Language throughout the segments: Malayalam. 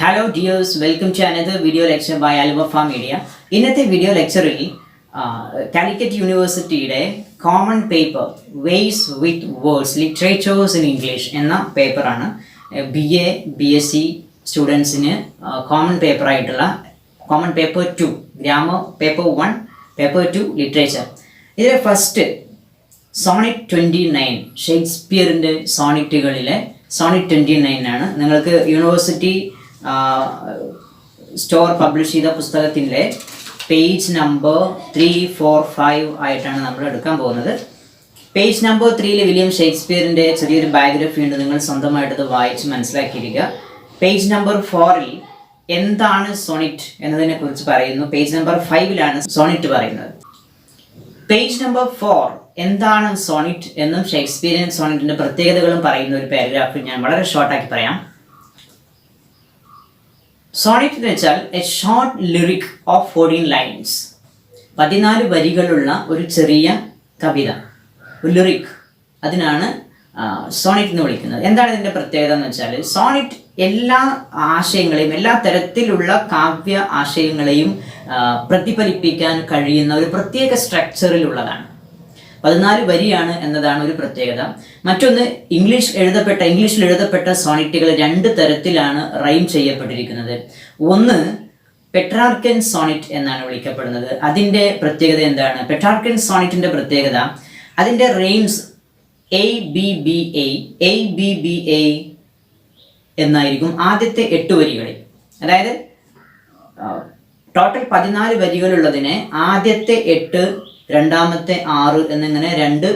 Hello dears, welcome to another video lecture by Alvafa Media. ഇന്നത്തെ വീഡിയോ ലെക്ചറിൽ കാലിക്കറ്റ് യൂണിവേഴ്സിറ്റിയുടെ common paper ways with words literatures in English എന്ന പേപ്പറാണ് BA BSc സ്റ്റുഡൻസിന് കോമൺ പേപ്പറായിട്ടുള്ള common paper 2 grammar paper 1 paper 2 literature. ഇതിലെ ഫസ്റ്റ് സോണിറ്റ് 29 ഷേക്സ്പിയറിൻ്റെ സോണിറ്റുകളിലെ സോണിറ്റ് 29 ആണ്. നിങ്ങൾക്ക് യൂണിവേഴ്സിറ്റി സ്റ്റോർ പബ്ലിഷ് ചെയ്ത പുസ്തകത്തിൻ്റെ പേജ് നമ്പർ 345 ആയിട്ടാണ് നമ്മൾ എടുക്കാൻ പോകുന്നത്. പേജ് നമ്പർ 3 വില്യം ഷേക്സ്പിയറിൻ്റെ ചെറിയൊരു ബയോഗ്രഫി ഉണ്ട്, നിങ്ങൾ സ്വന്തമായിട്ടത് വായിച്ച് മനസ്സിലാക്കിയിരിക്കുക. പേജ് നമ്പർ 4 എന്താണ് സോണിറ്റ് എന്നതിനെ കുറിച്ച് പറയുന്നു. പേജ് നമ്പർ 5 സോണിറ്റ് പറയുന്നത്. പേജ് നമ്പർ 4 എന്താണ് സോണിറ്റ് എന്നും ഷേക്സ്പിയറിയൻ സോണിറ്റിൻ്റെ പ്രത്യേകതകളും പറയുന്ന ഒരു പാരഗ്രാഫ് ഞാൻ വളരെ ഷോർട്ടാക്കി പറയാം. സോണിറ്റ് എന്ന് വെച്ചാൽ A short lyric of 14 lines, 14 വരികളുള്ള ഒരു ചെറിയ കവിത, ഒരു ലിറിക്. അതിനാണ് സോണിറ്റ് എന്ന് വിളിക്കുന്നത്. എന്താണ് ഇതിൻ്റെ പ്രത്യേകത എന്ന് വെച്ചാൽ സോണിറ്റ് എല്ലാ ആശയങ്ങളെയും എല്ലാ തരത്തിലുള്ള കാവ്യ ആശയങ്ങളെയും പ്രതിഫലിപ്പിക്കാൻ കഴിയുന്ന ഒരു പ്രത്യേക സ്ട്രക്ചറിലുള്ളതാണ്. 14 വരിയാണ് എന്നതാണ് ഒരു പ്രത്യേകത. മറ്റൊന്ന് ഇംഗ്ലീഷിൽ എഴുതപ്പെട്ട സോണിറ്റുകൾ 2 തരത്തിലാണ് റൈം ചെയ്യപ്പെട്ടിരിക്കുന്നത്. ഒന്ന് പെട്രാർക്കൻ സോണിറ്റ് എന്നാണ് വിളിക്കപ്പെടുന്നത്. അതിൻ്റെ പ്രത്യേകത എന്താണ്? പെട്രാർക്കൻ സോണിറ്റിൻ്റെ പ്രത്യേകത അതിൻ്റെ റൈംസ് ABBA എന്നായിരിക്കും ആദ്യത്തെ 8 വരികളിൽ. അതായത് ടോട്ടൽ 14 വരികളുള്ളതിനെ ആദ്യത്തെ 8, രണ്ടാമത്തെ 6 എന്നിങ്ങനെ 2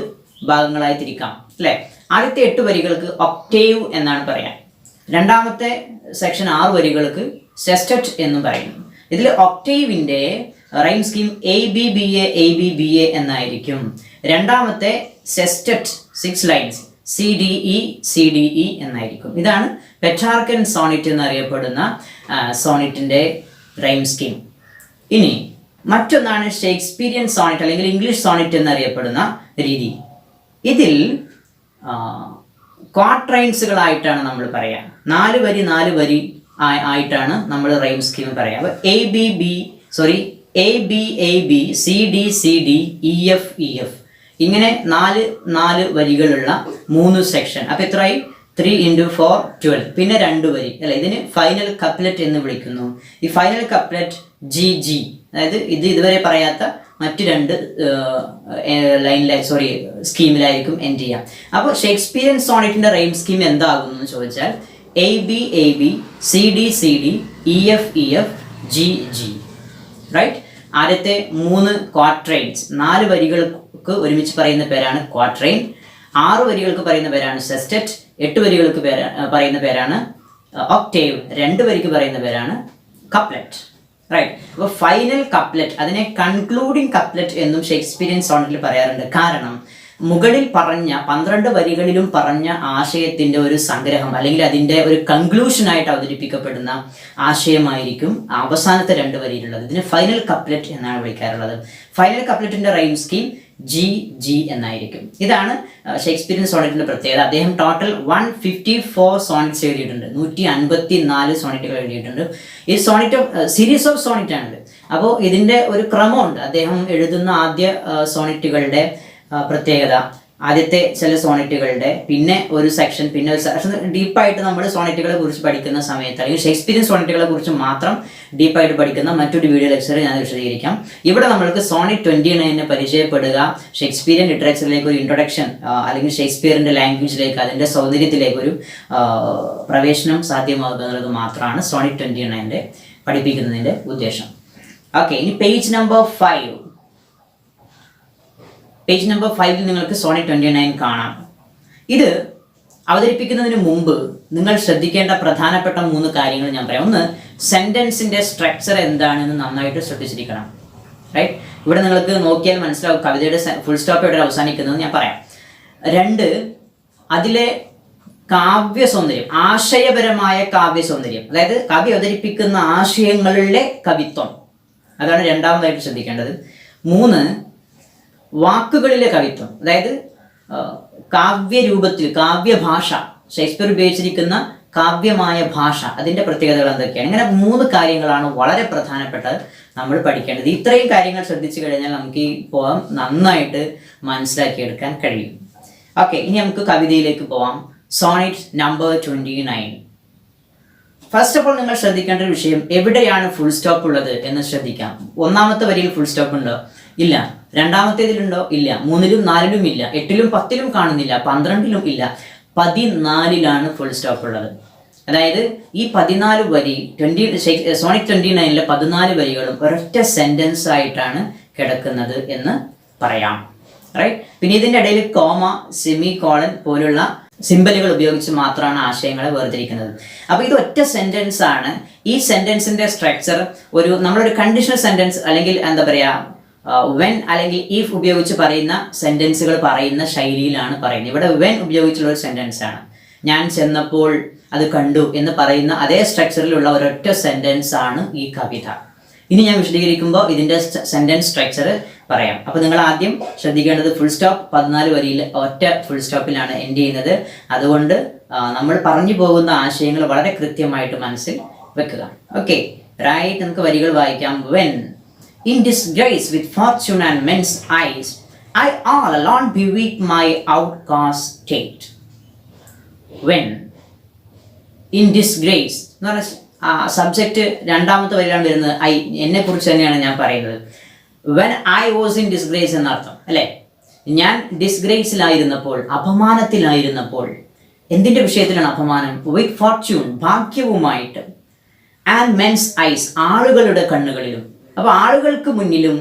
ഭാഗങ്ങളായി തിരിക്കാം, അല്ലേ? ആദ്യത്തെ 8 വരികൾക്ക് ഒക്ടേവ് എന്നാണ് പറയാം. രണ്ടാമത്തെ സെക്ഷൻ 6 വരികൾക്ക് സെസ്റ്ററ്റ് എന്നും പറയുന്നു. ഇതിൽ ഒക്ടേവിൻ്റെ റൈം സ്കീം ABBA എന്നായിരിക്കും. രണ്ടാമത്തെ സെസ്റ്ററ്റ് 6 ലൈൻസ് CDE എന്നായിരിക്കും. ഇതാണ് പെട്രാർക്കൻ സോണിറ്റ് എന്നറിയപ്പെടുന്ന സോണിറ്റിൻ്റെ റൈം സ്കീം. ഇനി മറ്റൊന്നാണ് ഷേക്സ്പിയറിയൻ സോണിറ്റ് അല്ലെങ്കിൽ ഇംഗ്ലീഷ് സോണിറ്റ് എന്നറിയപ്പെടുന്ന രീതി. ഇതിൽ ക്വാട്രൈൻസുകളായിട്ടാണ് നമ്മൾ പറയുക. 4 വരി ആയിട്ടാണ് നമ്മൾ റൈം സ്കീം പറയുക. അപ്പോൾ ABAB CD EF ഇങ്ങനെ 4 വരികളുള്ള 3 സെക്ഷൻ. അപ്പോൾ എത്രയായി? 3 × 4 12. പിന്നെ 2 വരി, അല്ലെ? ഇതിന് ഫൈനൽ കപ്ലെറ്റ് എന്ന് വിളിക്കുന്നു. ഈ ഫൈനൽ കപ്ലെറ്റ് GG, അതായത് ഇതുവരെ പറയാത്ത മറ്റ് 2 സ്കീമിലായിരിക്കും എൻഡ് ചെയ്യാം. അപ്പോൾ ഷേക്സ്പിയറിയൻ സോണിറ്റിൻ്റെ റൈം സ്കീം എന്താകുന്നു എന്ന് ചോദിച്ചാൽ ABAB CD EF GG, right? ആദ്യത്തെ 3 ക്വാട്രൈൻസ്, 4 വരികൾക്ക് ഒരുമിച്ച് പറയുന്ന പേരാണ് ക്വാട്രൈൻ, 6 വരികൾക്ക് പറയുന്ന പേരാണ് സെസ്റ്ററ്റ്, 8 വരികൾക്ക് പറയുന്ന പേരാണ് ഒക്ടേവ്, 2 വരിക്ക് പറയുന്ന പേരാണ് കപ്ലെറ്റ്, റൈറ്റ്? അപ്പോൾ ഫൈനൽ കപ്ലെറ്റ്, അതിനെ കൺക്ലൂഡിങ് കപ്ലെറ്റ് എന്നും ഷേക്സ്പിയറിയൻ സോണിറ്റിൽ പറയാറുണ്ട്. കാരണം മുകളിൽ പറഞ്ഞ 12 വരികളിലും പറഞ്ഞ ആശയത്തിൻ്റെ ഒരു സംഗ്രഹം അല്ലെങ്കിൽ അതിൻ്റെ ഒരു കൺക്ലൂഷനായിട്ട് അവതരിപ്പിക്കപ്പെടുന്ന ആശയമായിരിക്കും അവസാനത്തെ 2 വരിയിലുള്ളത്. ഇതിന് ഫൈനൽ കപ്ലെറ്റ് എന്നാണ് വിളിക്കാറുള്ളത്. ഫൈനൽ കപ്ലെറ്റിൻ്റെ റൈം സ്കീം GG എന്നായിരിക്കും. ഇതാണ് ഷേക്സ്പിയറിയൻ സോണിറ്റിൻ്റെ പ്രത്യേകത. അദ്ദേഹം ടോട്ടൽ 154 സോണിറ്റ്സ് എഴുതിയിട്ടുണ്ട്, 154 സോണിറ്റുകൾ എഴുതിയിട്ടുണ്ട്. ഈ സോണിറ്റ് സീരീസ് ഓഫ് സോണിറ്റ് ആണിത്. അപ്പോൾ ഇതിൻ്റെ ഒരു ക്രമമുണ്ട്. അദ്ദേഹം എഴുതുന്ന ആദ്യ സോണിറ്റുകളുടെ പ്രത്യേകത, ആദ്യത്തെ ചില സോണിറ്റുകളുടെ, പിന്നെ ഒരു സെക്ഷൻ, പിന്നെ ഒരു സെക്ഷൻ. ഡീപ്പായിട്ട് നമ്മൾ സോണിറ്റുകളെ കുറിച്ച് പഠിക്കുന്ന സമയത്ത് അല്ലെങ്കിൽ ഷേക്സ്പിയറിയൻ സോണിറ്റുകളെ കുറിച്ച് മാത്രം ഡീപ്പായിട്ട് പഠിക്കുന്ന മറ്റൊരു വീഡിയോ ലെക്ചർ ഞാൻ വിശദീകരിക്കാം. ഇവിടെ നമ്മൾക്ക് സോണിറ്റ് 29 പരിചയപ്പെടുക, ഷേക്സ്പിയറിയൻ ലിറ്ററേച്ചറിലേക്ക് ഒരു ഇൻട്രൊഡക്ഷൻ അല്ലെങ്കിൽ ഷേക്സ്പിയറിൻ്റെ ലാംഗ്വേജിലേക്ക്, അതിൻ്റെ സൗന്ദര്യത്തിലേക്ക് ഒരു പ്രവേശനം സാധ്യമാകുക എന്നുള്ളത് മാത്രമാണ് സോണിറ്റ് 29 പഠിപ്പിക്കുന്നതിൻ്റെ ഉദ്ദേശം. ഓക്കെ, ഇനി പേജ് നമ്പർ 5 നിങ്ങൾക്ക് സോണിറ്റ് 29 കാണാം. ഇത് അവതരിപ്പിക്കുന്നതിന് മുമ്പ് നിങ്ങൾ ശ്രദ്ധിക്കേണ്ട പ്രധാനപ്പെട്ട 3 കാര്യങ്ങൾ ഞാൻ പറയാം. ഒന്ന്, സെൻറ്റൻസിൻ്റെ സ്ട്രക്ചർ എന്താണെന്ന് നന്നായിട്ട് ശ്രദ്ധിച്ചിരിക്കണം, റൈറ്റ്? ഇവിടെ നിങ്ങൾക്ക് നോക്കിയാൽ മനസ്സിലാവും കവിതയുടെ ഫുൾ സ്റ്റോപ്പ് എവിടെ അവസാനിക്കുന്നത് ഞാൻ പറയാം. 2, അതിലെ കാവ്യസൗന്ദര്യം, ആശയപരമായ കാവ്യസൗന്ദര്യം, അതായത് കാവ്യം അവതരിപ്പിക്കുന്ന ആശയങ്ങളുടെ കവിത്വം, അതാണ് രണ്ടാമതായിട്ട് ശ്രദ്ധിക്കേണ്ടത്. 3, വാക്കുകളിലെ കവിത്വം, അതായത് കാവ്യരൂപത്തിൽ കാവ്യഭാഷ, ഷേക്സ്പിയർ ഉപയോഗിച്ചിരിക്കുന്ന കാവ്യമായ ഭാഷ, അതിൻ്റെ പ്രത്യേകതകൾ എന്തൊക്കെയാണ്? ഇങ്ങനെ 3 കാര്യങ്ങളാണ് വളരെ പ്രധാനപ്പെട്ടത് നമ്മൾ പഠിക്കേണ്ടത്. ഇത്രയും കാര്യങ്ങൾ ശ്രദ്ധിച്ചു കഴിഞ്ഞാൽ നമുക്ക് ഈ പോം നന്നായിട്ട് മനസ്സിലാക്കിയെടുക്കാൻ കഴിയും. ഓക്കെ, ഇനി നമുക്ക് കവിതയിലേക്ക് പോവാം. Sonnet number 29. First of all നിങ്ങൾ ശ്രദ്ധിക്കേണ്ട ഒരു വിഷയം, എവിടെയാണ് ഫുൾ സ്റ്റോപ്പ് ഉള്ളത് എന്ന് ശ്രദ്ധിക്കാം. 1ാമത്തെ വരിയിൽ ഫുൾ സ്റ്റോപ്പ് ഉണ്ടോ? ഇല്ല. 2ാമത്തേതിലുണ്ടോ? ഇല്ല. 3ലും 4ലും ഇല്ല. 8ലും 10ലും കാണുന്നില്ല. 12ലും ഇല്ല. 14ലാണ് ഫുൾ സ്റ്റോപ്പ് ഉള്ളത്. അതായത് ഈ 14 വരി സോണറ്റ് 29-ലെ 14 വരികളും ഒരൊറ്റ സെന്റൻസ് ആയിട്ടാണ് കിടക്കുന്നത് എന്ന് പറയാം. റൈറ്റ്. പിന്നെ ഇതിൻ്റെ ഇടയിൽ കോമ, സെമി കോളൻ പോലുള്ള സിമ്പലുകൾ ഉപയോഗിച്ച് മാത്രമാണ് ആശയങ്ങളെ വേർതിരിക്കുന്നത്. അപ്പോൾ ഇത് ഒറ്റ സെന്റൻസ് ആണ്. ഈ സെന്റൻസിന്റെ സ്ട്രക്ചർ നമ്മളൊരു കണ്ടീഷണൽ സെന്റൻസ് അല്ലെങ്കിൽ എന്താ പറയുക, വെൻ അല്ലെങ്കിൽ ഇഫ് ഉപയോഗിച്ച് പറയുന്ന സെന്റൻസുകൾ പറയുന്ന ശൈലിയിലാണ് പറയുന്നത്. ഇവിടെ വെൻ ഉപയോഗിച്ചുള്ള ഒരു സെന്റൻസ് ആണ്. ഞാൻ ചെന്നപ്പോൾ അത് കണ്ടു എന്ന് പറയുന്ന അതേ സ്ട്രക്ചറിലുള്ള ഒരൊറ്റ സെന്റൻസ് ആണ് ഈ കവിത. ഇനി ഞാൻ വിശദീകരിക്കുമ്പോൾ ഇതിന്റെ സെന്റൻസ് സ്ട്രക്ചർ പറയാം. അപ്പോൾ നിങ്ങൾ ആദ്യം ശ്രദ്ധിക്കേണ്ടത് ഫുൾ സ്റ്റോപ്പ് 14 വരിയിൽ ഒറ്റ ഫുൾ സ്റ്റോപ്പിലാണ് എൻഡ് ചെയ്യുന്നത്. അതുകൊണ്ട് നമ്മൾ പറഞ്ഞു പോകുന്ന ആശയങ്ങൾ വളരെ കൃത്യമായിട്ട് മനസ്സിൽ വെക്കുക. Okay, right. നമുക്ക് വരികൾ വായിക്കാം. When in disgrace with fortune and men's eyes, I all alone beweep my outcast state. When in disgrace എന്ന് പറഞ്ഞ സബ്ജക്റ്റ് 2ാമത്തെ വരിയിലാണ് വരുന്നത്. എന്നെ കുറിച്ച് തന്നെയാണ് ഞാൻ പറയുന്നത്. When I was in disgrace എന്നർത്ഥം അല്ലേ. ഞാൻ ഡിസ്ഗ്രേസിലായിരുന്നപ്പോൾ, അപമാനത്തിലായിരുന്നപ്പോൾ. എന്തിൻ്റെ വിഷയത്തിലാണ് അപമാനം? വിത്ത് ഫോർച്യൂൺ, ഭാഗ്യവുമായിട്ട്. ആൻഡ് മെൻസ് ഐസ്, ആളുകളുടെ കണ്ണുകളിലും. അപ്പോൾ ആളുകൾക്ക് മുന്നിലും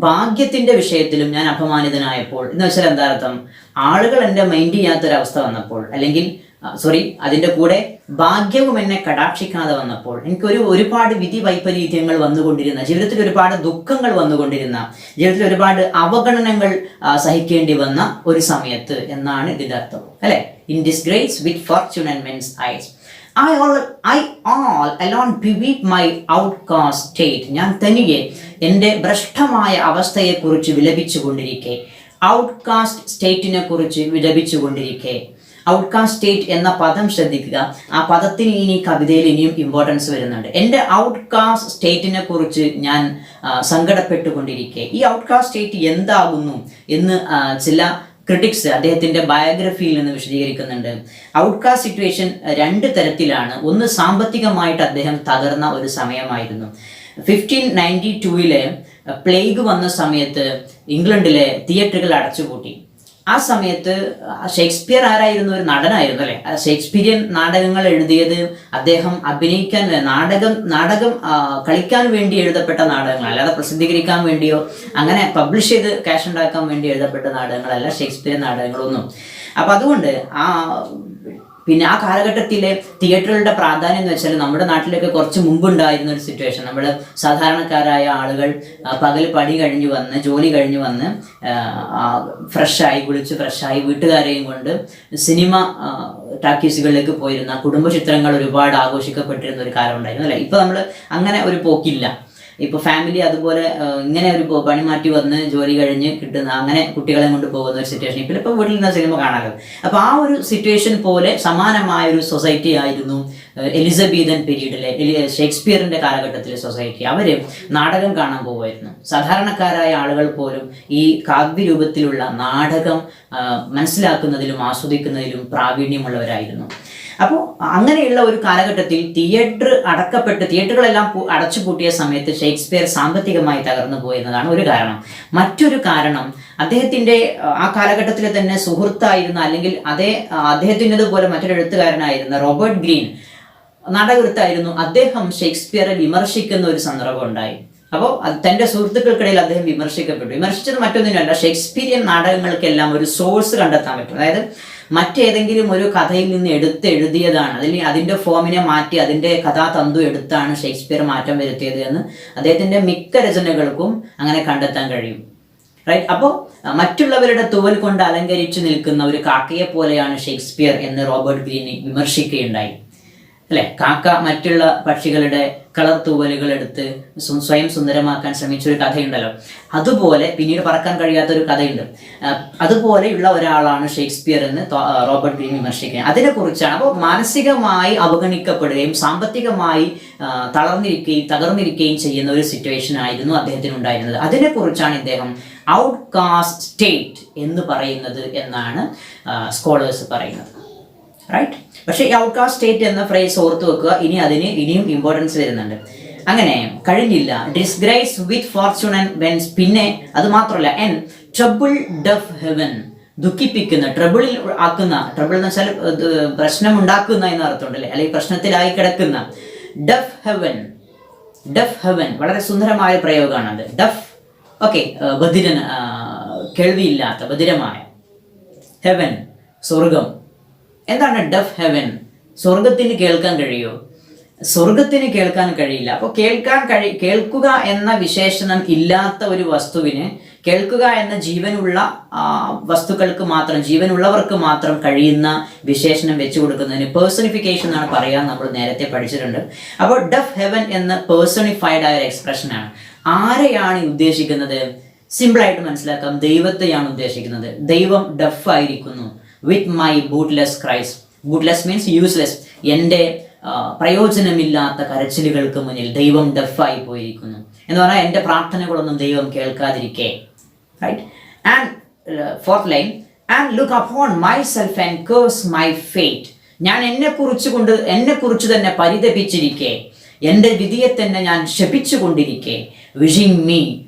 ഭാഗ്യത്തിൻ്റെ വിഷയത്തിലും ഞാൻ അപമാനിതനായപ്പോൾ എന്ന് വെച്ചാൽ എന്താ അർത്ഥം? ആളുകൾ എൻ്റെ മൈൻഡ് ചെയ്യാത്തൊരവസ്ഥ വന്നപ്പോൾ, അല്ലെങ്കിൽ അതിൻ്റെ കൂടെ ഭാഗ്യവും എന്നെ കടാക്ഷിക്കാതെ വന്നപ്പോൾ, എനിക്കൊരു ഒരുപാട് വിധി വൈപരീത്യങ്ങൾ വന്നുകൊണ്ടിരുന്ന, ജീവിതത്തിൽ ഒരുപാട് ദുഃഖങ്ങൾ വന്നുകൊണ്ടിരുന്ന, ജീവിതത്തിൽ ഒരുപാട് അവഗണനകൾ സഹിക്കേണ്ടി വന്ന ഒരു സമയത്ത് എന്നാണ് ഇതിൻ്റെ അർത്ഥം അല്ലേ. In disgrace with fortune and men's eyes, I all alone beweep my outcast state. ഞാൻ തനിയെ എൻ്റെ ഭ്രഷ്ടമായ അവസ്ഥയെക്കുറിച്ച് വിലപിച്ചുകൊണ്ടിരിക്കെ, ഔട്ട്കാസ്റ്റ് സ്റ്റേറ്റിനെ കുറിച്ച് വിലപിച്ചുകൊണ്ടിരിക്കെ. ഔട്ട്കാസ്റ്റ് സ്റ്റേറ്റ് എന്ന പദം ശ്രദ്ധിക്കുക. ആ പദത്തിന് ഇനി കവിതയിൽ ഇനിയും ഇമ്പോർട്ടൻസ് വരുന്നുണ്ട്. എൻ്റെ ഔട്ട്കാസ്റ്റ് സ്റ്റേറ്റിനെ കുറിച്ച് ഞാൻ സങ്കടപ്പെട്ടുകൊണ്ടിരിക്കെ. ഈ ഔട്ട്കാസ്റ്റ് സ്റ്റേറ്റ് എന്താകുന്നു എന്ന് ചില ക്രിട്ടിക്സ് അദ്ദേഹത്തിൻ്റെ ബയോഗ്രഫിയിൽ നിന്ന് വിശദീകരിക്കുന്നുണ്ട്. ഔട്ട്കാസ്റ്റ് സിറ്റുവേഷൻ 2 തരത്തിലാണ്. ഒന്ന്, സാമ്പത്തികമായിട്ട് അദ്ദേഹം തകർന്ന ഒരു സമയമായിരുന്നു. 1592-ലെ പ്ലേഗ് വന്ന സമയത്ത് ഇംഗ്ലണ്ടിലെ തിയേറ്ററുകൾ അടച്ചുപൂട്ടി. ആ സമയത്ത് ഷേക്സ്പിയർ ആരായിരുന്നു? ഒരു നടനായിരുന്നു അല്ലേ. ഷേക്സ്പിയറിയൻ നാടകങ്ങൾ എഴുതിയത് അദ്ദേഹം അഭിനയിക്കാൻ, നാടകം കളിക്കാൻ വേണ്ടി എഴുതപ്പെട്ട നാടകങ്ങൾ, അല്ലാതെ പ്രസിദ്ധീകരിക്കാൻ വേണ്ടിയോ അങ്ങനെ പബ്ലിഷ് ചെയ്ത് ക്യാഷ് ഉണ്ടാക്കാൻ വേണ്ടി എഴുതപ്പെട്ട നാടകങ്ങളല്ല ഷേക്സ്പിയർ നാടകങ്ങളൊന്നും. അപ്പം അതുകൊണ്ട് പിന്നെ ആ കാലഘട്ടത്തിലെ തിയേറ്ററുകളുടെ പ്രാധാന്യം എന്ന് വെച്ചാൽ നമ്മുടെ നാട്ടിലൊക്കെ കുറച്ച് മുമ്പുണ്ടായിരുന്ന ഒരു സിറ്റുവേഷൻ. നമ്മൾ സാധാരണക്കാരായ ആളുകൾ പകൽ പണി കഴിഞ്ഞ് വന്ന്, ജോലി കഴിഞ്ഞ് വന്ന് ഫ്രഷായി, കുളിച്ച് ഫ്രഷായി വീട്ടുകാരെയും കൊണ്ട് സിനിമ ടാക്കീസുകളിലേക്ക് പോയിരുന്ന, കുടുംബചിത്രങ്ങൾ ഒരുപാട് ആഘോഷിക്കപ്പെട്ടിരുന്ന ഒരു കാലം ഉണ്ടായിരുന്നു അല്ലേ. ഇപ്പോൾ നമ്മൾ അങ്ങനെ ഒരു പോക്കില്ല. ഇപ്പോൾ ഫാമിലി അതുപോലെ ഇങ്ങനെ ഒരു പണി മാറ്റി വന്ന് ജോലി കഴിഞ്ഞ് കിട്ടുന്ന, അങ്ങനെ കുട്ടികളെ കൊണ്ട് പോകുന്ന ഒരു സിറ്റുവേഷൻ ഇപ്പോൾ വീട്ടിൽ നിന്ന് സിനിമ കാണാമല്ലോ. അപ്പോൾ ആ ഒരു സിറ്റുവേഷൻ പോലെ സമാനമായ ഒരു സൊസൈറ്റി ആയിരുന്നു എലിസബത്തൻ പീരീഡിലെ ഷേക്സ്പിയറിൻ്റെ കാലഘട്ടത്തിലെ സൊസൈറ്റി. അവർ നാടകം കാണാൻ പോകുമായിരുന്നു. സാധാരണക്കാരായ ആളുകൾ പോലും ഈ കാവ്യരൂപത്തിലുള്ള നാടകം മനസ്സിലാക്കുന്നതിലും ആസ്വദിക്കുന്നതിലും പ്രാവീണ്യമുള്ളവരായിരുന്നു. അപ്പോൾ അങ്ങനെയുള്ള ഒരു കാലഘട്ടത്തിൽ തിയേറ്ററുകളെല്ലാം അടച്ചുപൂട്ടിയ സമയത്ത് ഷേക്സ്പിയർ സാമ്പത്തികമായി തകർന്നു പോയെന്നതാണ് ഒരു കാരണം. മറ്റൊരു കാരണം, അദ്ദേഹത്തിൻ്റെ ആ കാലഘട്ടത്തിലെ തന്നെ സുഹൃത്തായിരുന്ന, അല്ലെങ്കിൽ അദ്ദേഹത്തിൻ്റെതുപോലെ മറ്റൊരു എഴുത്തുകാരനായിരുന്ന റോബർട്ട് ഗ്രീൻ നാടകൃത്തായിരുന്നു. അദ്ദേഹം ഷേക്സ്പിയറെ വിമർശിക്കുന്ന ഒരു സന്ദർഭം ഉണ്ടായി. അപ്പോൾ തൻ്റെ സുഹൃത്തുക്കൾക്കിടയിൽ അദ്ദേഹം വിമർശിച്ചത് മറ്റൊന്നിനല്ല, ഷേക്സ്പിയറിയൻ നാടകങ്ങൾക്കെല്ലാം ഒരു സോഴ്സ് കണ്ടെത്താൻ പറ്റും. അതായത് മറ്റേതെങ്കിലും ഒരു കഥയിൽ നിന്ന് എഴുതിയതാണ്, അല്ലെങ്കിൽ അതിൻ്റെ ഫോമിനെ മാറ്റി അതിൻ്റെ കഥാതന്തു എടുത്താണ് ഷേക്സ്പിയർ മാറ്റം വരുത്തിയത് എന്ന് അദ്ദേഹത്തിൻ്റെ മിക്ക രചനകൾക്കും അങ്ങനെ കണ്ടെത്താൻ കഴിയും. റൈറ്റ്. അപ്പോൾ മറ്റുള്ളവരുടെ തൂവൽ കൊണ്ട് അലങ്കരിച്ചു നിൽക്കുന്ന ഒരു കാക്കയെ പോലെയാണ് ഷേക്സ്പിയർ എന്ന് റോബർട്ട് ഗ്രീൻ വിമർശിക്കുകയുണ്ടായി. അല്ലെ? കാക്ക മറ്റുള്ള പക്ഷികളുടെ കളർ തൂവലുകൾ എടുത്ത് സ്വയം സുന്ദരമാക്കാൻ ശ്രമിച്ചൊരു കഥയുണ്ടല്ലോ. അതുപോലെ പിന്നീട് പറക്കാൻ കഴിയാത്തൊരു കഥയുണ്ട്. അതുപോലെയുള്ള ഒരാളാണ് ഷേക്സ്പിയർ എന്ന് റോബർട്ട് ഗ്രീൻ വിമർശിക്കുന്നത്. അതിനെക്കുറിച്ചാണ്. അപ്പോൾ മാനസികമായി അവഗണിക്കപ്പെടുകയും സാമ്പത്തികമായി തകർന്നിരിക്കുകയും ചെയ്യുന്ന ഒരു സിറ്റുവേഷൻ ആയിരുന്നു അദ്ദേഹത്തിന് ഉണ്ടായിരുന്നത്. അതിനെക്കുറിച്ചാണ് ഇദ്ദേഹം ഔട്ട്കാസ്റ്റ് സ്റ്റേറ്റ് എന്ന് പറയുന്നത് എന്നാണ് സ്കോളേഴ്സ് പറയുന്നത്. റൈറ്റ്? പക്ഷേ ഈ ഔട്ട്കാസ്റ്റ് സ്റ്റേറ്റ് എന്ന ഫ്രേസ് ഓർത്ത് വെക്കുക. ഇനിയും ഇമ്പോർട്ടൻസ് വരുന്നുണ്ട്. അങ്ങനെ കഴിഞ്ഞില്ല. Disgrace with fortune and vents. പിന്നെ അത് മാത്രമല്ല, ട്രബിൾ ഡഫ് ഹെവൻ, ദുഃഖിപ്പിക്കുന്ന, ട്രബിൾ എന്ന് വെച്ചാൽ പ്രശ്നമുണ്ടാക്കുന്ന എന്ന അർത്ഥമുണ്ട് അല്ലേ? അല്ലെങ്കിൽ പ്രശ്നത്തിലായി കിടക്കുന്ന. ഡഫ് ഹെവൻ വളരെ സുന്ദരമായ പ്രയോഗമാണ് അത്. ഡഫ്, ഓക്കെ, ബധിരൻ, കേൾവിയില്ലാത്ത, ബധിരമായ. ഹെവൻ, സ്വർഗം. എന്താണ് ഡഫ് ഹെവൻ? സ്വർഗത്തിന് കേൾക്കാൻ കഴിയുമോ? സ്വർഗത്തിന് കേൾക്കാൻ കഴിയില്ല. അപ്പോൾ കേൾക്കുക എന്ന വിശേഷണം ഇല്ലാത്ത ഒരു വസ്തുവിന് കേൾക്കുക എന്ന ജീവനുള്ള ജീവനുള്ളവർക്ക് മാത്രം കഴിയുന്ന വിശേഷണം വെച്ചു കൊടുക്കുന്നതിന് പേഴ്സണിഫിക്കേഷൻ എന്നാണ് പറയാൻ നമ്മൾ നേരത്തെ പഠിച്ചിട്ടുണ്ട്. അപ്പോൾ ഡഫ് ഹെവൻ എന്ന പേഴ്സണിഫൈഡ് ആയ ഒരു എക്സ്പ്രഷനാണ്. ആരെയാണ് ഉദ്ദേശിക്കുന്നത്? സിമ്പിളായിട്ട് മനസ്സിലാക്കാം, ദൈവത്തെയാണ് ഉദ്ദേശിക്കുന്നത്. ദൈവം ഡഫ് ആയിരിക്കുന്നു. With my bootless cries. Bootless means useless. എൻ്റെ പ്രയോജനമില്ലാത്ത കരച്ചിലുകൾക്ക് മുന്നിൽ ദൈവം ഡഫായി പോയിരിക്കുന്നു എന്ന് പറഞ്ഞാൽ എൻ്റെ പ്രാർത്ഥനകളൊന്നും ദൈവം കേൾക്കാതിരിക്കെ. Right? And fourth line, and look upon my self and curse my fate. ഞാൻ എന്നെക്കുറിച്ച് തന്നെ പരിതപിച്ചിരിക്കെ, എൻ്റെ വിധിയെ തന്നെ ഞാൻ ശപിച്ചുകൊണ്ടിരിക്കെ. Wishing me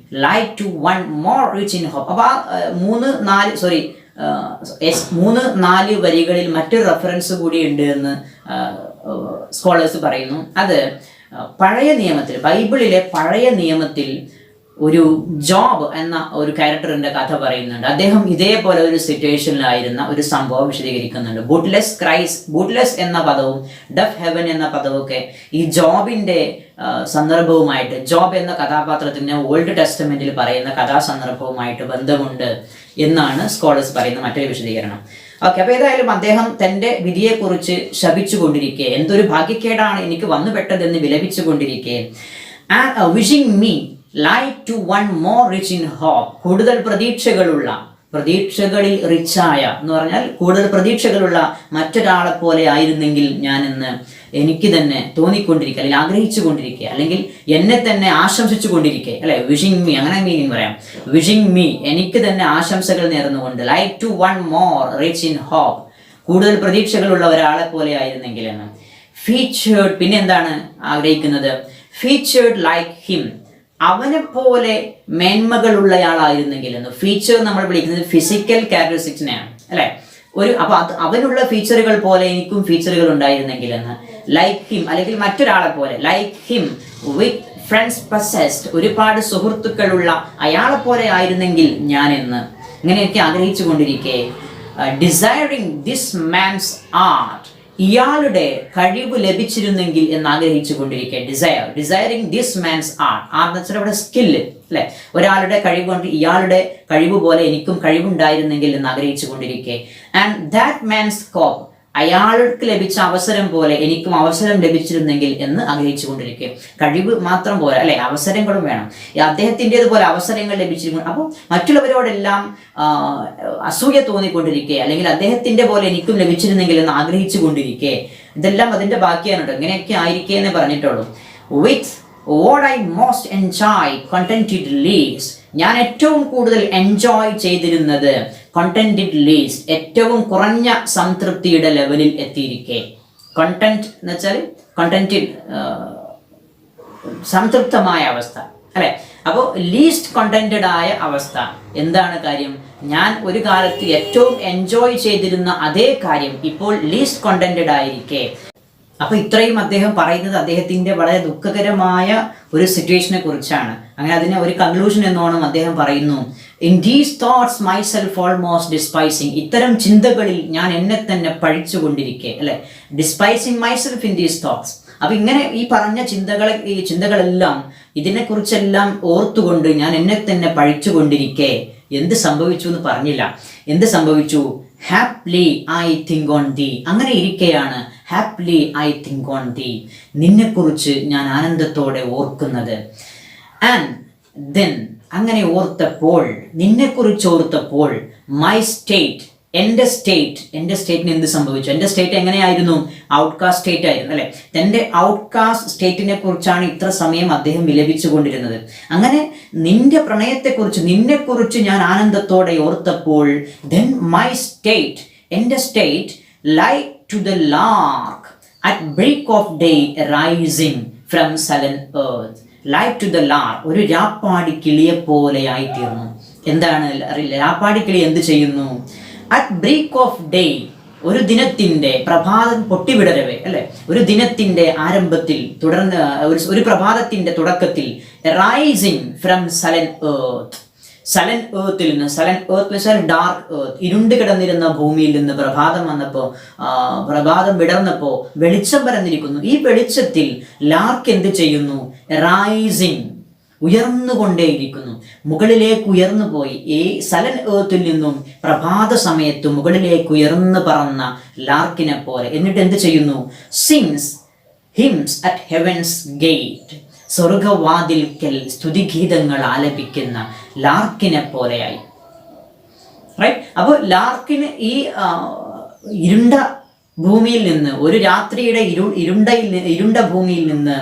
like to one more rich in hope. അപ്പോൾ 3-4 വരികളിൽ മറ്റൊരു റെഫറൻസ് കൂടി ഉണ്ട് എന്ന് സ്കോളേഴ്സ് പറയുന്നു. അത് പഴയ നിയമത്തിൽ, ബൈബിളിലെ പഴയ നിയമത്തിൽ ഒരു ജോബ് എന്ന ഒരു ക്യാരക്ടറിന്റെ കഥ പറയുന്നുണ്ട്. അദ്ദേഹം ഇതേപോലെ ഒരു സിറ്റുവേഷനിലായിരുന്ന ഒരു സംഭവം വിശദീകരിക്കുന്നുണ്ട്. ബൂട്ട്ലെസ് എന്ന പദവും ഡഫ് ഹെവൻ എന്ന പദവും ഒക്കെ ഈ ജോബിന്റെ സന്ദർഭവുമായിട്ട്, ജോബ് എന്ന കഥാപാത്രത്തിന് ഓൾഡ് ടെസ്റ്റമെന്റിൽ പറയുന്ന കഥാസന്ദർഭവുമായിട്ട് ബന്ധമുണ്ട് എന്നാണ് സ്കോളേഴ്സ് പറയുന്ന മറ്റൊരു വിശദീകരണം. ഓക്കെ, അപ്പോൾ ഏതായാലും അദ്ദേഹം തൻ്റെ വിധിയെക്കുറിച്ച് ശപിച്ചുകൊണ്ടിരിക്കെ, എന്തൊരു ഭാഗ്യക്കേടാണ് എനിക്ക് വന്നുപെട്ടതെന്ന് വിലപിച്ചുകൊണ്ടിരിക്കെ, wishing me like to one more rich in hope. കൂടുതൽ പ്രതീക്ഷകളിൽ റിച്ചായ എന്ന് പറഞ്ഞാൽ കൂടുതൽ പ്രതീക്ഷകളുള്ള മറ്റൊരാളെ പോലെ ആയിരുന്നെങ്കിൽ ഞാനെന്ന് എനിക്ക് തന്നെ തോന്നിക്കൊണ്ടിരിക്കുക, അല്ലെങ്കിൽ ആഗ്രഹിച്ചു കൊണ്ടിരിക്കുക, അല്ലെങ്കിൽ എന്നെ തന്നെ ആശംസിച്ചു കൊണ്ടിരിക്കുക, അല്ലെ? വിഷിംഗ് മീ, അങ്ങനെ മീനിങ് പറയാം. വിഷിംഗ് മീ, എനിക്ക് തന്നെ ആശംസകൾ നേർന്നുകൊണ്ട്. Like to one more rich in hope, കൂടുതൽ പ്രതീക്ഷകളുള്ള ഒരാളെ പോലെ ആയിരുന്നെങ്കിൽ എന്ന്. ഫീച്ചേർഡ്, പിന്നെ എന്താണ് ആഗ്രഹിക്കുന്നത്? ഫീച്ചേർഡ് ലൈക്ക് ഹിം, അവനെ പോലെ മേന്മകളുള്ളയാളായിരുന്നെങ്കിൽ എന്ന്. ഫീച്ചർ നമ്മൾ വിളിക്കുന്നത് ഫിസിക്കൽ ക്യാരക്ടറിസ്റ്റിക്സിനെയാണ്, അല്ലെ? അപ്പൊ അവനുള്ള ഫീച്ചറുകൾ പോലെ എനിക്കും ഫീച്ചറുകൾ ഉണ്ടായിരുന്നെങ്കിൽ എന്ന്. ലൈക്ക് ഹിം, അല്ലെങ്കിൽ മറ്റൊരാളെ പോലെ. Like him with friends possessed, ഒരുപാട് സുഹൃത്തുക്കളുള്ള അയാളെ പോലെ ആയിരുന്നെങ്കിൽ ഞാൻ എന്ന്. ഇങ്ങനെ എനിക്ക് ആഗ്രഹിച്ചു കൊണ്ടിരിക്കെ. ഡിസയറിങ് ദിസ് മാൻസ് ആർട്ട്, ഇയാളുടെ കഴിവ് ലഭിച്ചിരുന്നെങ്കിൽ എന്ന് ആഗ്രഹിച്ചു കൊണ്ടിരിക്കെ. ഡിസയറിങ് ദിസ് മാൻസ് ആർട്ട് എന്ന് വെച്ചാൽ ഇവിടെ സ്കില്ല്, അല്ലെ? ഒരാളുടെ കഴിവ് കൊണ്ട് ഇയാളുടെ കഴിവ് പോലെ എനിക്കും കഴിവുണ്ടായിരുന്നെങ്കിൽ എന്ന് ആഗ്രഹിച്ചു കൊണ്ടിരിക്കെ. ആൻഡ് ദാറ്റ് മാൻസ് സ്കോപ്പ്, അയാൾക്ക് ലഭിച്ച അവസരം പോലെ എനിക്കും അവസരം ലഭിച്ചിരുന്നെങ്കിൽ എന്ന് ആഗ്രഹിച്ചു കൊണ്ടിരിക്കുക. കഴിവ് മാത്രം പോലെ, അല്ലെ? അവസരങ്ങളും വേണം. അദ്ദേഹത്തിൻ്റെതുപോലെ അവസരങ്ങൾ ലഭിച്ചിരിക്കും. അപ്പോൾ മറ്റുള്ളവരോടെല്ലാം അസൂയ തോന്നിക്കൊണ്ടിരിക്കുക, അല്ലെങ്കിൽ അദ്ദേഹത്തിൻ്റെ പോലെ എനിക്കും ലഭിച്ചിരുന്നെങ്കിൽ എന്ന് ആഗ്രഹിച്ചു കൊണ്ടിരിക്കുക. ഇതെല്ലാം അതിൻ്റെ ബാക്കിയാണ്. ഇങ്ങനെയൊക്കെ ആയിരിക്കേ എന്ന് പറഞ്ഞിട്ടുള്ളൂ. വിത്ത് what I most enjoy contented least, ഞാൻ ഏറ്റവും കൂടുതൽ എൻജോയ് ചെയ്തിരുന്നത് contented least, ഏറ്റവും കുറഞ്ഞ സംതൃപ്തിയുടെ ലെവലിൽ എത്തിയിരിക്കെ. കണ്ടന്റ് എന്ന് വെച്ചാൽ contented, സംതൃപ്തമായ അവസ്ഥ, അല്ലെ? അപ്പോൾ ലീസ്റ്റ് കണ്ടന്റഡ് ആയ അവസ്ഥ. എന്താണ് കാര്യം? ഞാൻ ഒരു കാലത്ത് ഏറ്റവും എൻജോയ് ചെയ്തിരുന്ന അതേ കാര്യം ഇപ്പോൾ ലീസ്റ്റ് കണ്ടന്റഡ് ആയിരിക്കെ. അപ്പൊ ഇത്രയും അദ്ദേഹം പറയുന്നത് അദ്ദേഹത്തിന്റെ വളരെ ദുഃഖകരമായ ഒരു സിറ്റുവേഷനെ കുറിച്ചാണ്. അങ്ങനെ അതിനെ ഒരു കൺക്ലൂഷൻ എന്നോണം അദ്ദേഹം പറയുന്നു, in these thoughts myself almost despising, ഇത്തരം ചിന്തകളിൽ ഞാൻ എന്നെ തന്നെ പഴിച്ചുകൊണ്ടിരിക്കെ, അല്ലെ? Despising myself in these thoughts. അപ്പൊ ഇങ്ങനെ ഈ പറഞ്ഞ ചിന്തകളെല്ലാം, ഇതിനെക്കുറിച്ചെല്ലാം ഓർത്തുകൊണ്ട് ഞാൻ എന്നെ തന്നെ പഴിച്ചുകൊണ്ടിരിക്കെ എന്ത് സംഭവിച്ചു എന്ന് പറഞ്ഞില്ല. എന്ത് സംഭവിച്ചു? ഹാപ്പിലി ഐ തിങ്ക് ഓൺ ദീ, അങ്ങനെ ഇരിക്കെയാണ് ഹാപ്പിലി ഐ തിങ്ക് ഓൺ ദീ, നിന്നെക്കുറിച്ച് ഞാൻ ആനന്ദത്തോടെ ഓർക്കുന്നത്. ആൻഡ് ദെൻ, അങ്ങനെ ഓർത്തപ്പോൾ, നിന്നെക്കുറിച്ച് ഓർത്തപ്പോൾ, മൈ സ്റ്റേറ്റ്, എൻ്റെ സ്റ്റേറ്റിന് എന്ത് സംഭവിച്ചു? എൻ്റെ സ്റ്റേറ്റ് എങ്ങനെയായിരുന്നു? ഔട്ട്കാസ്റ്റ് സ്റ്റേറ്റ് ആയിരുന്നു അല്ലെ. തൻ്റെ ഔട്ട്കാസ്റ്റ് സ്റ്റേറ്റിനെ കുറിച്ചാണ് ഇത്ര സമയം അദ്ദേഹം വിലപിച്ചു കൊണ്ടിരുന്നത്. അങ്ങനെ നിന്റെ പ്രണയത്തെക്കുറിച്ച്, നിന്നെക്കുറിച്ച് ഞാൻ ആനന്ദത്തോടെ ഓർത്തപ്പോൾ, ദെൻ മൈ സ്റ്റേറ്റ്, എൻ്റെ state, like to the lark at break of day rising from sullen earth. Like to the lark, ഒരു രാപ്പാടി കിളിയെ പോലെ ആയിത്തീർന്നു. എന്താണ് രാപ്പാടി കിളി എന്ത് ചെയ്യുന്നു? അറ്റ് ബ്രേക്ക് ഓഫ് ഡേ, ഒരു ദിനത്തിൻ്റെ പ്രഭാതം പൊട്ടിവിടരവേ അല്ലെ, ഒരു ദിനത്തിൻ്റെ ആരംഭത്തിൽ, തുടർന്ന് ഒരു പ്രഭാതത്തിൻ്റെ തുടക്കത്തിൽ, rising from sullen earth, Salan ഏർത്തിൽ നിന്ന്, സലൻ ഏർത്ത് വെച്ചാൽ ഡാർക്ക് ഏർത്ത്, ഇരുണ്ട് കിടന്നിരുന്ന ഭൂമിയിൽ നിന്ന് പ്രഭാതം വന്നപ്പോൾ, പ്രഭാതം വിടർന്നപ്പോൾ വെളിച്ചം പരന്നിരിക്കുന്നു. ഈ വെളിച്ചത്തിൽ ലാർക്ക് എന്ത് ചെയ്യുന്നു? റൈസിംഗ്, ഉയർന്നുകൊണ്ടേയിരിക്കുന്നു, മുകളിലേക്ക് ഉയർന്നു പോയി. ഈ സലൻ ഏർത്തിൽ നിന്നും പ്രഭാത സമയത്ത് മുകളിലേക്ക് ഉയർന്നു പറന്ന ലാർക്കിനെ പോലെ. എന്നിട്ട് എന്ത് ചെയ്യുന്നു? Sings hymns at heaven's gate, സ്വർഗവാതിൽക്കൽ സ്തുതിഗീതങ്ങൾ ആലപിക്കുന്ന ലാർക്കിനെ പോലെയായി. റൈറ്റ്. അപ്പോൾ ലാർക്കിന് ഈ ഇരുണ്ട ഭൂമിയിൽ നിന്ന്, ഒരു രാത്രിയുടെ ഇരുണ്ട ഭൂമിയിൽ നിന്ന്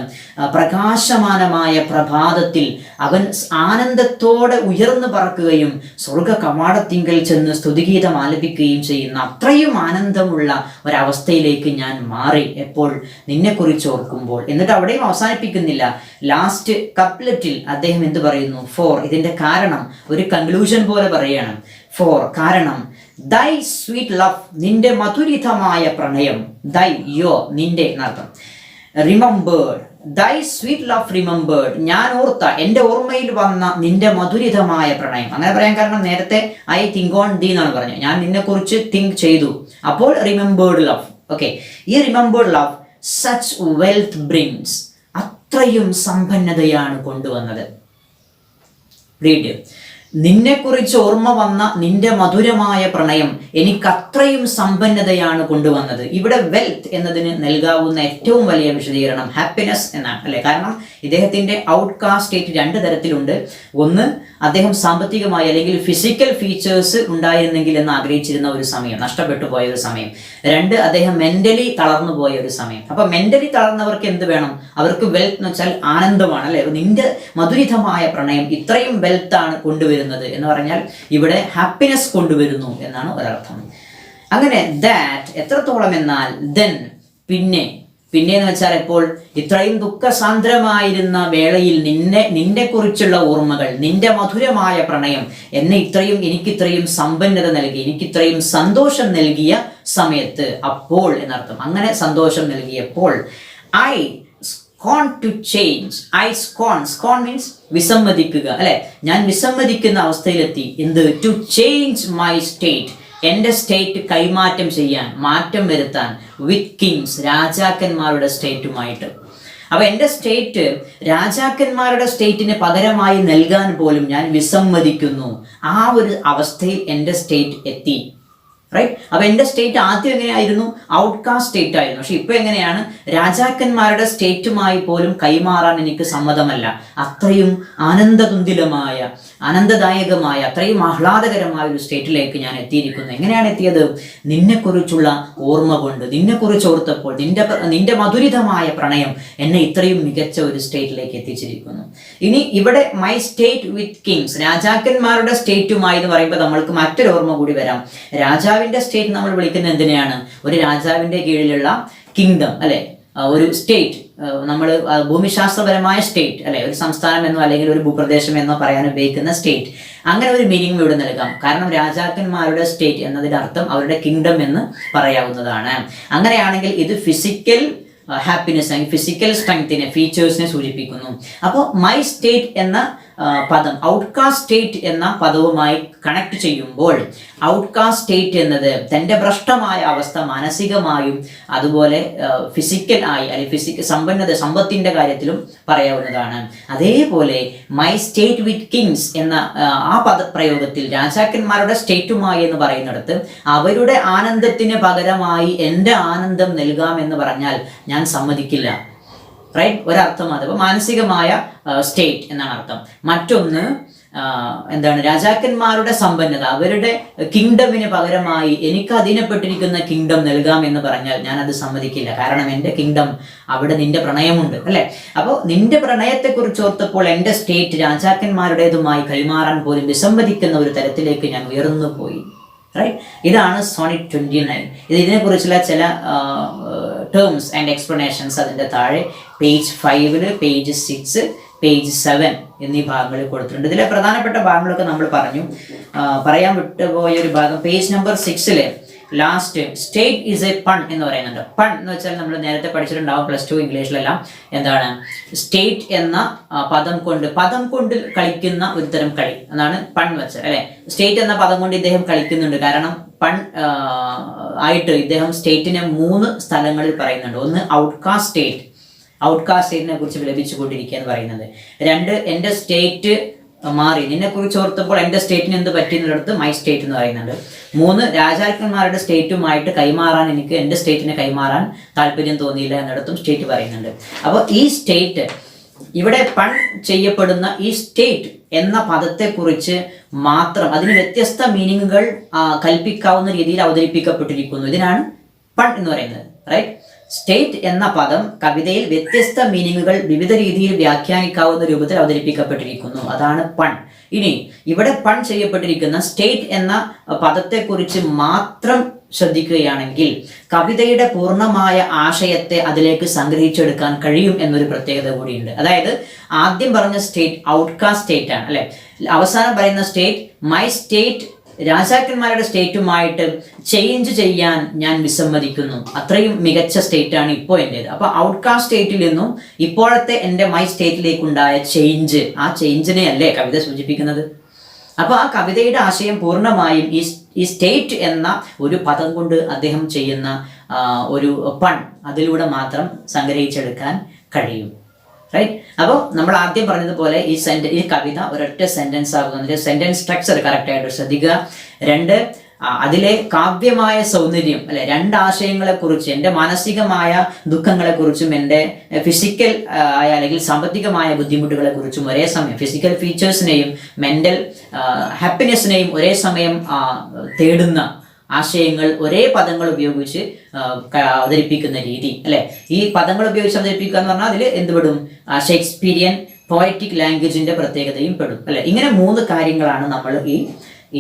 പ്രകാശമാനമായ പ്രഭാതത്തിൽ അവൻ ആനന്ദത്തോടെ ഉയർന്നു പറക്കുകയും സ്വർഗ കവാടത്തിങ്കൽ ചെന്ന് സ്തുതിഗീതം ആലപിക്കുകയും ചെയ്യുന്ന അത്രയും ആനന്ദമുള്ള ഒരവസ്ഥയിലേക്ക് ഞാൻ മാറി എപ്പോൾ? നിന്നെക്കുറിച്ച് ഓർക്കുമ്പോൾ. എന്നിട്ട് അവിടെയും അവസാനിപ്പിക്കുന്നില്ല. ലാസ്റ്റ് കപ്ലറ്റിൽ അദ്ദേഹം എന്ത് പറയുന്നു? ഫോർ, ഇതിൻ്റെ കാരണം ഒരു കൺക്ലൂഷൻ പോലെ പറയുകയാണ്. ഫോർ, കാരണം, ദൈ സ്വീറ്റ് ലവ്, നിന്റെ മധുരിതമായ പ്രണയം, ദൈ യോ, നിന്റെ എന്നർത്ഥം, റിമെമ്പേർഡ്, ദൈ സ്വീറ്റ് ലവ് റിമെമ്പേർഡ്, ഞാൻ ഓർത്ത, എൻ്റെ ഓർമ്മയിൽ വന്ന നിന്റെ മധുരിതമായ പ്രണയം. അങ്ങനെ പറയാൻ കാരണം നേരത്തെ ഐ തിങ്ക് ഓൺ ദീ എന്നാണ് പറഞ്ഞത്. ഞാൻ നിന്നെക്കുറിച്ച് തിങ്ക് ചെയ്തു, അപ്പോൾ റിമെമ്പേർഡ് ലവ്. ഓക്കെ, ഈ remembered love such wealth brings, അത്രയും സമ്പന്നതയാണ് കൊണ്ടുവന്നത്. റീഡ്. നിന്നെക്കുറിച്ച് ഓർമ്മ വന്ന നിന്റെ മധുരമായ പ്രണയം എനിക്കത്രയും സമ്പന്നതയാണ് കൊണ്ടുവന്നത്. ഇവിടെ വെൽത്ത് എന്നതിന് നൽകാവുന്ന ഏറ്റവും വലിയ വിശദീകരണം ഹാപ്പിനെസ് എന്നാണ് അല്ലെ. കാരണം ഇദ്ദേഹത്തിൻ്റെ ഔട്ട്കാസ്റ്റ് സ്റ്റേറ്റ് രണ്ട് തരത്തിലുണ്ട്. ഒന്ന്, അദ്ദേഹം സാമ്പത്തികമായി അല്ലെങ്കിൽ ഫിസിക്കൽ ഫീച്ചേഴ്സ് ഉണ്ടായിരുന്നെങ്കിൽ എന്ന് ആഗ്രഹിച്ചിരുന്ന ഒരു സമയം, നഷ്ടപ്പെട്ടു പോയ ഒരു സമയം. രണ്ട്, അദ്ദേഹം മെന്റലി തളർന്നു പോയ ഒരു സമയം. അപ്പൊ മെന്റലി തളർന്നവർക്ക് എന്ത് വേണം? അവർക്ക് വെൽത്ത് എന്ന് വെച്ചാൽ ആനന്ദമാണ് അല്ലെ. നിന്റെ മധുരിതമായ പ്രണയം ഇത്രയും വെൽത്താണ് കൊണ്ടുവരുന്നത് എന്ന് പറഞ്ഞാൽ ഇവിടെ ഹാപ്പിനെസ് കൊണ്ടുവരുന്നു എന്നാണ് ഒരർത്ഥം. അങ്ങനെ ദാറ്റ് എത്രത്തോളം എന്നാൽ ദെൻ, പിന്നെ എന്ന് വെച്ചാൽ എപ്പോൾ? ഇത്രയും ദുഃഖസാന്ദ്രമായിരുന്ന വേളയിൽ നിന്നെ കുറിച്ചുള്ള ഓർമ്മകൾ, നിന്റെ മധുരമായ പ്രണയം എനിക്കിത്രയും സമ്പന്നത നൽകി, എനിക്കിത്രയും സന്തോഷം നൽകിയ സമയത്ത്, അപ്പോൾ എന്നർത്ഥം. അങ്ങനെ സന്തോഷം നൽകിയപ്പോൾ, I scorn to change. I scorn means വിസമ്മതിക്കുക അല്ലെ. ഞാൻ വിസമ്മതിക്കുന്ന അവസ്ഥയിലെത്തി. എന്ത്? to change my state, എൻ്റെ സ്റ്റേറ്റ് കൈമാറ്റം ചെയ്യാൻ, മാറ്റം വരുത്താൻ, വിത്ത് കിങ്സ്, രാജാക്കന്മാരുടെ സ്റ്റേറ്റുമായിട്ട്. അപ്പൊ എൻ്റെ സ്റ്റേറ്റ് രാജാക്കന്മാരുടെ സ്റ്റേറ്റിന് പകരമായി നൽകാൻ പോലും ഞാൻ വിസമ്മതിക്കുന്നു. ആ ഒരു അവസ്ഥയിൽ എൻ്റെ സ്റ്റേറ്റ് എത്തി. റൈറ്റ്. അപ്പൊ എൻ്റെ സ്റ്റേറ്റ് ആദ്യം എങ്ങനെയായിരുന്നു? ഔട്ട്കാസ്റ്റ് സ്റ്റേറ്റ് ആയിരുന്നു. പക്ഷെ ഇപ്പൊ എങ്ങനെയാണ്? രാജാക്കന്മാരുടെ സ്റ്റേറ്റുമായി പോലും കൈമാറാൻ എനിക്ക് സമ്മതമല്ല. അത്രയും ആനന്ദതുന്തിലമായ, ആനന്ദദായകമായ, അത്രയും ആഹ്ലാദകരമായ ഒരു സ്റ്റേറ്റിലേക്ക് ഞാൻ എത്തിയിരിക്കുന്നു. എങ്ങനെയാണ് എത്തിയത്? നിന്നെക്കുറിച്ചുള്ള ഓർമ്മ കൊണ്ട്, നിന്നെക്കുറിച്ച് ഓർത്തപ്പോൾ നിന്റെ മധുരിതമായ പ്രണയം എന്നെ ഇത്രയും മികച്ച ഒരു സ്റ്റേറ്റിലേക്ക് എത്തിച്ചിരിക്കുന്നു. ഇനി ഇവിടെ മൈ സ്റ്റേറ്റ് വിത്ത് കിങ്സ്, രാജാക്കന്മാരുടെ സ്റ്റേറ്റുമായി എന്ന് പറയുമ്പോൾ നമ്മൾക്ക് മറ്റൊരു ഓർമ്മ കൂടി വരാം. രാജാവിന്റെ സ്റ്റേറ്റ് നമ്മൾ വിളിക്കുന്നത് എന്തിനെയാണ്? ഒരു രാജാവിന്റെ കീഴിലുള്ള കിങ്ഡം അല്ലെ, ഒരു സ്റ്റേറ്റ്, നമ്മൾ ഭൂമിശാസ്ത്രപരമായ സ്റ്റേറ്റ് അല്ലെ, ഒരു സംസ്ഥാനം എന്നോ അല്ലെങ്കിൽ ഒരു ഭൂപ്രദേശം എന്നോ പറയാൻ ഉപയോഗിക്കുന്ന സ്റ്റേറ്റ്. അങ്ങനെ ഒരു മീനിങ് ഇവിടെ നൽകാം. കാരണം രാജാക്കന്മാരുടെ സ്റ്റേറ്റ് എന്നതിന്റെ അർത്ഥം അവരുടെ കിങ്ഡം എന്ന് പറയാവുന്നതാണ്. അങ്ങനെയാണെങ്കിൽ ഇത് ഫിസിക്കൽ ഹാപ്പിനെസ് അല്ലെങ്കിൽ ഫിസിക്കൽ സ്ട്രെങ്ത്തിനെ ഫീച്ചേഴ്സിനെ സൂചിപ്പിക്കുന്നു. അപ്പോൾ മൈ സ്റ്റേറ്റ് എന്ന പദം ഔട്ട്കാസ്റ്റ് സ്റ്റേറ്റ് എന്ന പദവുമായി കണക്ട് ചെയ്യുമ്പോൾ ഔട്ട്കാസ്റ്റ് സ്റ്റേറ്റ് എന്നത് തൻ്റെ ഭ്രഷ്ടമായ അവസ്ഥ മാനസികമായും അതുപോലെ ഫിസിക്കൽ ആയി അല്ലെങ്കിൽ സമ്പത്തിൻ്റെ കാര്യത്തിലും പറയാവുന്നതാണ്. അതേപോലെ മൈ സ്റ്റേറ്റ് വിത്ത് കിങ്സ് എന്ന ആ പദപ്രയോഗത്തിൽ രാജാക്കന്മാരുടെ സ്റ്റേറ്റുമായി എന്ന് പറയുന്നിടത്ത് അവരുടെ ആനന്ദത്തിന് പകരമായി എൻ്റെ ആനന്ദം നൽകാമെന്ന് പറഞ്ഞാൽ ഞാൻ സമ്മതിക്കില്ല. റൈറ്റ്, ഒരർത്ഥം അത്. അപ്പോൾ മാനസികമായ സ്റ്റേറ്റ് എന്നാണ് അർത്ഥം. മറ്റൊന്ന് എന്താണ്, രാജാക്കന്മാരുടെ സമ്പന്നത, അവരുടെ കിങ്ഡമിന് പകരമായി എനിക്ക് അധീനപ്പെട്ടിരിക്കുന്ന കിങ്ഡം നൽകാം എന്ന് പറഞ്ഞാൽ ഞാൻ അത് സമ്മതിക്കില്ല. കാരണം എൻ്റെ കിങ്ഡം അവിടെ നിന്റെ പ്രണയമുണ്ട്, അല്ലേ? അപ്പോൾ നിന്റെ പ്രണയത്തെക്കുറിച്ച് ഓർത്തപ്പോൾ എൻ്റെ സ്റ്റേറ്റ് രാജാക്കന്മാരുടേതുമായി കൈമാറാൻ പോലും വിസമ്മതിക്കുന്ന ഒരു തരത്തിലേക്ക് ഞാൻ ഉയർന്നു പോയി. റൈറ്റ്, ഇതാണ് സോണിറ്റ് 29. ഇതിനെക്കുറിച്ചുള്ള ചില ടേംസ് ആൻഡ് എക്സ്പ്ലനേഷൻസ് അതിൻ്റെ താഴെ പേജ് 5, പേജ് 6, പേജ് 7 എന്നീ ഭാഗങ്ങളിൽ കൊടുത്തിട്ടുണ്ട്. ഇതിലെ പ്രധാനപ്പെട്ട ഭാഗങ്ങളൊക്കെ നമ്മൾ പറയാൻ വിട്ടുപോയ ഒരു ഭാഗം page number 6 last state is a pun എന്ന് പറയുന്നുണ്ട്. പൺ എന്ന് വെച്ചാൽ നമ്മൾ നേരത്തെ പഠിച്ചിട്ടുണ്ടാവും +2 ഇംഗ്ലീഷിലെല്ലാം. എന്താണ് സ്റ്റേറ്റ് എന്ന പദം കൊണ്ട് കളിക്കുന്ന ഒരു തരം കളി എന്നാണ് പൺ വെച്ചാൽ, അല്ലെ? സ്റ്റേറ്റ് എന്ന പദം കൊണ്ട് ഇദ്ദേഹം കളിക്കുന്നുണ്ട്. കാരണം പൺ ആയിട്ട് ഇദ്ദേഹം സ്റ്റേറ്റിനെ 3 സ്ഥലങ്ങളിൽ പറയുന്നുണ്ട്. ഒന്ന് ഔട്ട്കാസ്റ്റ് സ്റ്റേറ്റിനെ കുറിച്ച് വിലപിച്ചുകൊണ്ടിരിക്കുക എന്ന് പറയുന്നത്. 2 എൻ്റെ സ്റ്റേറ്റ് മാറി, നിന്നെക്കുറിച്ച് ഓർത്തപ്പോൾ എൻ്റെ സ്റ്റേറ്റിന് എന്ത് പറ്റിയെന്നിടത്ത് മൈ സ്റ്റേറ്റ് എന്ന് പറയുന്നുണ്ട്. 3 രാജാക്കന്മാരുടെ സ്റ്റേറ്റുമായിട്ട് എനിക്ക് എൻ്റെ സ്റ്റേറ്റിനെ കൈമാറാൻ താല്പര്യം തോന്നിയില്ല എന്നിടത്തും സ്റ്റേറ്റ് പറയുന്നുണ്ട്. അപ്പോൾ ഈ സ്റ്റേറ്റ് ഇവിടെ പൺ ചെയ്യപ്പെടുന്ന ഈ സ്റ്റേറ്റ് എന്ന പദത്തെക്കുറിച്ച് മാത്രം അതിന് വ്യത്യസ്ത മീനിങ്ങുകൾ കൽപ്പിക്കാവുന്ന രീതിയിൽ അവതരിപ്പിക്കപ്പെട്ടിരിക്കുന്നു. ഇതിനാണ് പൺ എന്ന് പറയുന്നത്. റൈറ്റ്, സ്റ്റേറ്റ് എന്ന പദം കവിതയിൽ വ്യത്യസ്ത മീനിങ്ങുകൾ വിവിധ രീതിയിൽ വ്യാഖ്യാനിക്കാവുന്ന രൂപത്തിൽ അവതരിപ്പിക്കപ്പെട്ടിരിക്കുന്നു. അതാണ് പൺ. ഇനി ഇവിടെ പൺ ചെയ്യപ്പെട്ടിരിക്കുന്ന സ്റ്റേറ്റ് എന്ന പദത്തെക്കുറിച്ച് മാത്രം ശ്രദ്ധിക്കുകയാണെങ്കിൽ കവിതയുടെ പൂർണ്ണമായ ആശയത്തെ അതിലേക്ക് സംഗ്രഹിച്ചെടുക്കാൻ കഴിയും എന്നൊരു പ്രത്യേകത കൂടിയുണ്ട്. അതായത് ആദ്യം പറഞ്ഞ സ്റ്റേറ്റ് ഔട്ട്കാസ്റ്റ് സ്റ്റേറ്റ് ആണ്, അല്ലെ? അവസാനം പറയുന്ന സ്റ്റേറ്റ് മൈ സ്റ്റേറ്റ് രാജാക്കന്മാരുടെ സ്റ്റേറ്റുമായിട്ട് ചേഞ്ച് ചെയ്യാൻ ഞാൻ വിസമ്മതിക്കുന്നു. അത്രയും മികച്ച സ്റ്റേറ്റാണ് ഇപ്പോൾ എൻ്റേത്. അപ്പോൾ ഔട്ട്കാസ്റ്റ് സ്റ്റേറ്റിൽ നിന്നും ഇപ്പോഴത്തെ എൻ്റെ മൈ സ്റ്റേറ്റിലേക്കുണ്ടായ ചേഞ്ച്, ആ ചേഞ്ചിനെ അല്ലേ കവിത സൂചിപ്പിക്കുന്നത്. അപ്പോൾ ആ കവിതയുടെ ആശയം പൂർണ്ണമായും ഈ സ്റ്റേറ്റ് എന്ന ഒരു പദം കൊണ്ട് അദ്ദേഹം ചെയ്യുന്ന ഒരു പൺ അതിലൂടെ മാത്രം സംഗ്രഹിച്ചെടുക്കാൻ കഴിയും. റൈറ്റ്, അപ്പോൾ നമ്മൾ ആദ്യം പറഞ്ഞതുപോലെ ഈ കവിത ഒരൊറ്റ സെന്റൻസ് ആകുന്നതിന്റെ സെന്റൻസ് സ്ട്രക്ചർ കറക്റ്റായിട്ട് ശ്രദ്ധിക്കുക. 2, അതിലെ കാവ്യമായ സൗന്ദര്യം, അല്ലെ? 2 ആശയങ്ങളെക്കുറിച്ച്, എൻ്റെ മാനസികമായ ദുഃഖങ്ങളെക്കുറിച്ചും എൻ്റെ ഫിസിക്കൽ ആയ അല്ലെങ്കിൽ സാമ്പത്തികമായ ബുദ്ധിമുട്ടുകളെക്കുറിച്ചും ഒരേ സമയം ഫിസിക്കൽ ഫീച്ചേഴ്സിനെയും മെൻ്റൽ ഹാപ്പിനെസ്സിനെയും ഒരേ സമയം തേടുന്ന ആശയങ്ങൾ ഒരേ പദങ്ങൾ ഉപയോഗിച്ച് അവതരിപ്പിക്കുന്ന രീതി, അല്ലെ? ഈ പദങ്ങൾ ഉപയോഗിച്ച് അവതരിപ്പിക്കുക എന്ന് പറഞ്ഞാൽ അതിൽ എന്തുപെടും? ഷേക്സ്പീരിയൻ പോയറ്റിക് ലാംഗ്വേജിന്റെ പ്രത്യേകതയും പെടും, അല്ലെ? ഇങ്ങനെ 3 കാര്യങ്ങളാണ് നമ്മൾ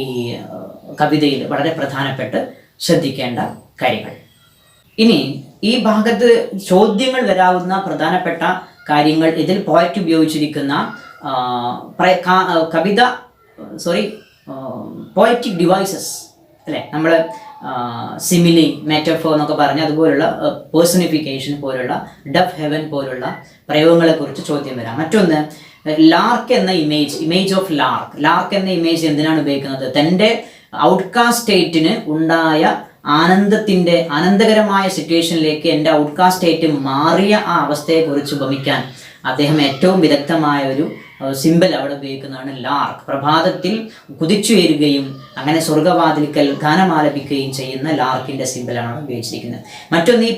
ഈ കവിതയിൽ വളരെ പ്രധാനപ്പെട്ട് ശ്രദ്ധിക്കേണ്ട കാര്യങ്ങൾ. ഇനി ഈ ഭാഗത്ത് ചോദ്യങ്ങൾ വരാവുന്ന പ്രധാനപ്പെട്ട കാര്യങ്ങൾ, ഇതിൽ പോയറ്റ് ഉപയോഗിച്ചിരിക്കുന്ന പോയറ്റിക് ഡിവൈസസ്, അല്ലെ? നമ്മൾ സിമിലി, മെറ്റഫോർ എന്നൊക്കെ പറഞ്ഞ് അതുപോലുള്ള പേഴ്സണിഫിക്കേഷൻ പോലുള്ള ഡഫ് ഹെവൻ പോലുള്ള പ്രയോഗങ്ങളെക്കുറിച്ച് ചോദ്യം വരാം. മറ്റൊന്ന് ലാർക്ക് എന്ന ഇമേജ് ഓഫ് ലാർക്ക് എന്ന ഇമേജ് എന്തിനാണ് ഉപയോഗിക്കുന്നത്? തൻ്റെ ഔട്ട്കാസ്റ്റ് സ്റ്റേറ്റിന് ഉണ്ടായ ആനന്ദകരമായ സിറ്റുവേഷനിലേക്ക് എൻ്റെ ഔട്ട്കാസ്റ്റ് സ്റ്റേറ്റ് മാറിയ ആ അവസ്ഥയെക്കുറിച്ച് ഉപമിക്കാൻ അദ്ദേഹം ഏറ്റവും വിദഗ്ധമായ ഒരു സിമ്പിൾ അവിടെ ഉപയോഗിക്കുന്നതാണ് ലാർക്ക്. പ്രഭാതത്തിൽ കുതിച്ചുയരുകയും അങ്ങനെ സ്വർഗവാതിൽക്കൽ ഗാനമാലപിക്കുകയും ചെയ്യുന്ന ലാർക്കിന്റെ സിമ്പിളാണ് അവിടെ ഉപയോഗിച്ചിരിക്കുന്നത്. മറ്റൊന്ന് ഈ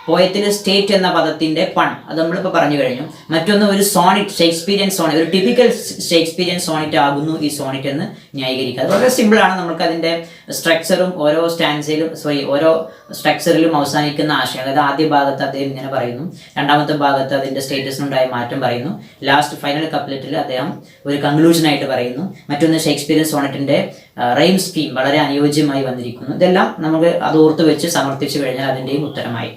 പോയത്തിൽ സ്റ്റേറ്റ് എന്ന പദത്തിന്റെ പൺ, അത് നമ്മളിപ്പോൾ പറഞ്ഞു കഴിഞ്ഞു. മറ്റൊന്ന് ഒരു സോണിറ്റ്, ഷേക്സ്പീരിയൻ സോണിറ്റ്, ഒരു ടിപ്പിക്കൽ ഷേക്സ്പീരിയൻ സോണിറ്റ് ആകുന്നു ഈ സോണിറ്റ് എന്ന് ന്യായീകരിക്കുക. അത് വളരെ സിമ്പിളാണ്. നമുക്ക് അതിൻ്റെ സ്ട്രക്ചറും ഓരോ സ്ട്രക്ചറിലും അവസാനിക്കുന്ന ആശയം, അതായത് ആദ്യ ഭാഗത്ത് അദ്ദേഹം ഇങ്ങനെ പറയുന്നു, രണ്ടാമത്തെ ഭാഗത്ത് അതിൻ്റെ സ്റ്റേറ്റസിനുണ്ടായ മാറ്റം പറയുന്നു, ലാസ്റ്റ് ഫൈനൽ കപ്ലറ്റിൽ അദ്ദേഹം ഒരു കൺക്ലൂഷനായിട്ട് പറയുന്നു. മറ്റൊന്ന് ഷേക്സ്പീരിയൻ സോണറ്റിൻ്റെ റൈം സ്കീം വളരെ അനുയോജ്യമായി വന്നിരിക്കുന്നു. ഇതെല്ലാം നമുക്ക് അത് ഓർത്ത് വെച്ച് സമർത്ഥിച്ചു കഴിഞ്ഞാൽ അതിൻ്റെയും ഉത്തരമായി.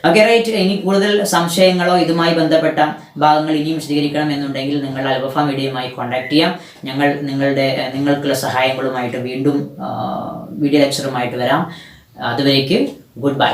Okay, right. ഇനി കൂടുതൽ സംശയങ്ങളോ ഇതുമായി ബന്ധപ്പെട്ട ഭാഗങ്ങൾ ഇനിയും വിശദീകരിക്കണം എന്നുണ്ടെങ്കിൽ നിങ്ങൾ അൽബഫ മീഡിയയുമായി കോൺടാക്ട് ചെയ്യാം. ഞങ്ങൾ നിങ്ങൾക്കുള്ള സഹായങ്ങളുമായിട്ട് വീണ്ടും വീഡിയോ ലെക്ചറുമായിട്ട് വരാം. അതുവരേക്ക് ഗുഡ് ബൈ.